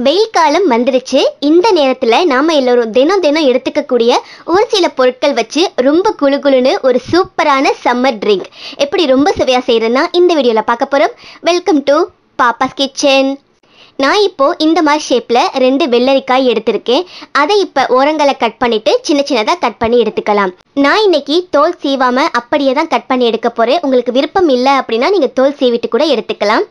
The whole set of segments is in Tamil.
வெயில் காலம் வந்துருச்சு. இந்த நேரத்துல நாம எல்லாரும் தினம் தினம் எடுத்துக்கக்கூடிய ஒரு சில பொருட்கள் வச்சு ரொம்ப குளுகுளுன்னு ஒரு சூப்பரான சம்மர் ட்ரிங்க் எப்படி ரொம்ப சுவையா செய்யறதுன்னா இந்த வீடியோல பார்க்க போறோம். Welcome to papa's kitchen. நான் இப்போ இந்த மாதிரி ஷேப்ல 2 வெள்ளரிக்காய் எடுத்திருக்கேன். அதை இப்ப ஓரங்களை கட் பண்ணிட்டு சின்ன சின்னதா கட் பண்ணி எடுத்துக்கலாம். நான் இன்னைக்கு தோல் சீவாம அப்படியே தான் கட் பண்ணி எடுக்க போறேன். உங்களுக்கு விருப்பம் இல்லை அப்படின்னா நீங்க தோல் சீவிட்டு கூட எடுத்துக்கலாம்.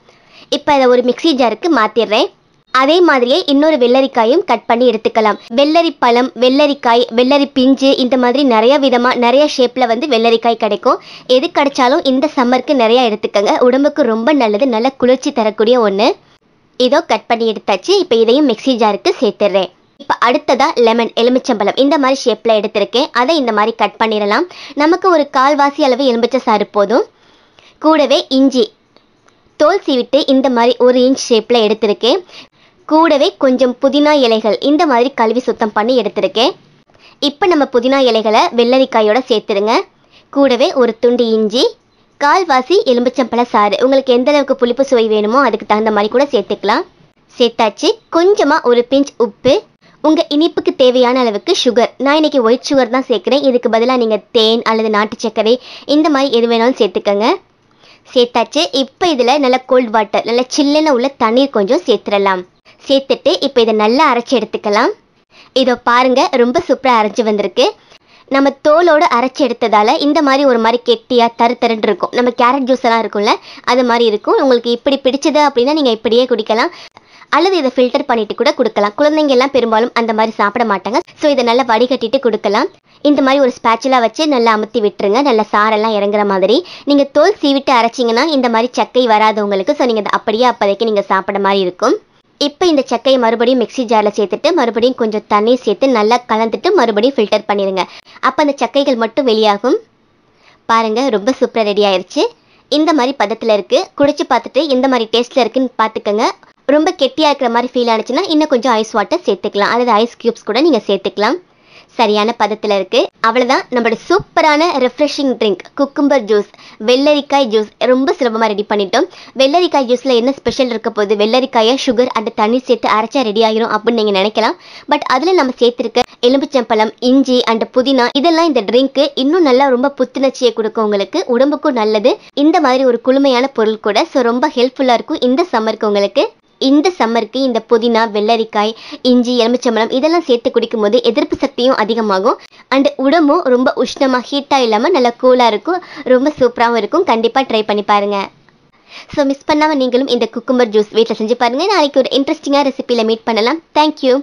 இப்ப அதை ஒரு மிக்ஸி ஜாருக்கு மாத்திடுறேன். அதே மாதிரியே இன்னொரு வெள்ளரிக்காயும் கட் பண்ணி எடுத்துக்கலாம். வெள்ளரி பழம், வெள்ளரிக்காய், வெள்ளரி பிஞ்சு, இந்த மாதிரி நிறைய விதமா நிறைய ஷேப்ல வெள்ளரிக்காய் கிடைக்கும். எது கிடைச்சாலும் இந்த சம்மருக்கு நிறைய எடுத்துக்கங்க. உடம்புக்கு ரொம்ப நல்லது, நல்ல குளிர்ச்சி தரக்கூடிய ஒன்று. இதோ கட் பண்ணி எடுத்தாச்சு. இப்போ இதையும் மிக்ஸி ஜாருக்கு சேர்த்துடுறேன். இப்போ அடுத்ததா லெமன், எலுமிச்சம்பழம் இந்த மாதிரி ஷேப்ல எடுத்திருக்கேன். அதை இந்த மாதிரி கட் பண்ணிடலாம். நமக்கு ஒரு கால்வாசி அளவு எலுமிச்சை சாறு போதும். கூடவே இஞ்சி தோல் சீவிட்டு இந்த மாதிரி 1 இன்ச் ஷேப்ல எடுத்திருக்கேன். கூடவே கொஞ்சம் புதினா இலைகள் இந்த மாதிரி கழுவி சுத்தம் பண்ணி எடுத்திருக்கேன். இப்போ நம்ம புதினா இலைகளை வெள்ளரிக்காயோட சேர்த்துருங்க. கூடவே ஒரு துண்டு இஞ்சி, கால்வாசி எலுமிச்சம்பழ சாறு, உங்களுக்கு எந்த அளவுக்கு புளிப்பு சுவை வேணுமோ அதுக்கு தகுந்த மாதிரி கூட சேர்த்துக்கலாம். சேர்த்தாச்சு. கொஞ்சமா ஒரு பிஞ்ச் உப்பு, உங்க இனிப்புக்கு தேவையான அளவுக்கு சுகர். நான் இன்னைக்கு ஒயிட் சுகர் தான் சேர்க்கிறேன். இதுக்கு பதிலாக நீங்க தேன் அல்லது நாட்டு சர்க்கரை இந்த மாதிரி எது வேணாலும் சேர்த்துக்கங்க. சேர்த்தாச்சு. இப்போ இதில் நல்ல கோல்ட் வாட்டர், நல்ல சில்லுன்னு உள்ள தண்ணீர் கொஞ்சம் சேர்த்துடலாம். சேர்த்துட்டு இப்போ இதை நல்லா அரைச்சி எடுத்துக்கலாம். இதோ பாருங்க, ரொம்ப சூப்பராக அரைச்சி வந்திருக்கு. நம்ம தோலோடு அரைச்சி எடுத்ததால இந்த மாதிரி ஒரு மாதிரி கெட்டியாக தருன்னு இருக்கும். நம்ம கேரட் ஜூஸ் எல்லாம் இருக்கும்ல, அது மாதிரி இருக்கும். உங்களுக்கு இப்படி பிடிச்சது அப்படின்னா நீங்கள் இப்படியே குடிக்கலாம், அல்லது இதை ஃபில்டர் பண்ணிட்டு கூட கொடுக்கலாம். குழந்தைங்க எல்லாம் பெரும்பாலும் அந்த மாதிரி சாப்பிட மாட்டாங்க. ஸோ இதை நல்லா வடிகட்டிட்டு கொடுக்கலாம். இந்த மாதிரி ஒரு ஸ்பேச்சுலா வச்சு நல்லா அமுத்தி விட்டுருங்க, நல்லா சாரெல்லாம் இறங்குற மாதிரி. நீங்கள் தோல் சீவிட்டு அரைச்சிங்கன்னா இந்த மாதிரி சக்கை வராது உங்களுக்கு. ஸோ நீங்கள் அப்படியே அப்போதைக்கு நீங்கள் சாப்பிட மாதிரி இருக்கும். இப்போ இந்த சக்கையை மறுபடியும் மிக்ஸி ஜாரில் சேர்த்துட்டு மறுபடியும் கொஞ்சம் தண்ணீர் சேர்த்து நல்லா கலந்துட்டு மறுபடியும் ஃபில்டர் பண்ணிடுங்க. அப்போ அந்த சக்கைகள் மட்டும் வெளியாகும். பாருங்கள், ரொம்ப சூப்பராக ரெடி ஆயிடுச்சு. இந்த மாதிரி பதத்தில் இருக்குது. குடிச்சு பார்த்துட்டு இந்த மாதிரி டேஸ்ட்டில் இருக்குன்னு பார்த்துக்கோங்க. ரொம்ப கெட்டியாக இருக்கிற மாதிரி ஃபீல் ஆனிச்சுன்னா இன்னும் கொஞ்சம் ஐஸ் வாட்டர் சேர்த்துக்கலாம், அல்லது ஐஸ் க்யூப்ஸ் கூட நீங்கள் சேர்த்துக்கலாம். சரியான பதத்தில் இருக்குது. அவ்வளோதான், நம்மளோட சூப்பரான ரெஃப்ரெஷிங் ட்ரிங்க் குக்கும்பர் ஜூஸ், வெள்ளரிக்காய் ஜூஸ் ரொம்ப சுலபமாக ரெடி பண்ணிட்டோம். வெள்ளரிக்காய் ஜூஸில் என்ன ஸ்பெஷல் இருக்க போகுது? வெள்ளரிக்காயை சுகர் அண்ட் தண்ணீர் சேர்த்து அரைச்சா ரெடி ஆகிரும் அப்படின்னு நீங்கள் நினைக்கலாம். பட் அதில் நம்ம சேர்த்துருக்க எலுமிச்சம்பழம், இஞ்சி அண்ட் புதினா இதெல்லாம் இந்த ட்ரிங்க்கு இன்னும் நல்லா ரொம்ப புத்துணர்ச்சியை கொடுக்கும். உங்களுக்கு உடம்புக்கும் நல்லது. இந்த மாதிரி ஒரு குளுமையான பொருள் கூட. ஸோ ரொம்ப ஹெல்ப்ஃபுல்லாக இருக்கும் இந்த சம்மருக்கு உங்களுக்கு. இந்த சம்மருக்கு இந்த புதினா, வெள்ளரிக்காய், இஞ்சி, எலுமிச்சம்பழம் இதெல்லாம் சேர்த்து குடிக்கும் போது எதிர்ப்பு சக்தியும் அதிகமாகும். அண்ட் உடம்பும் ரொம்ப உஷ்ணமாக ஹீட்டாக இல்லாமல் நல்லா கூலாக இருக்கும். ரொம்ப சூப்பராகவும் இருக்கும். கண்டிப்பாக ட்ரை பண்ணி பாருங்க. ஸோ மிஸ் பண்ணாமல் நீங்களும் இந்த குக்கும்பர் ஜூஸ் வீட்டில் செஞ்சு பாருங்கள். நாளைக்கு ஒரு இன்ட்ரெஸ்டிங்காக ரெசிபியில் மீட் பண்ணலாம். தேங்க்யூ.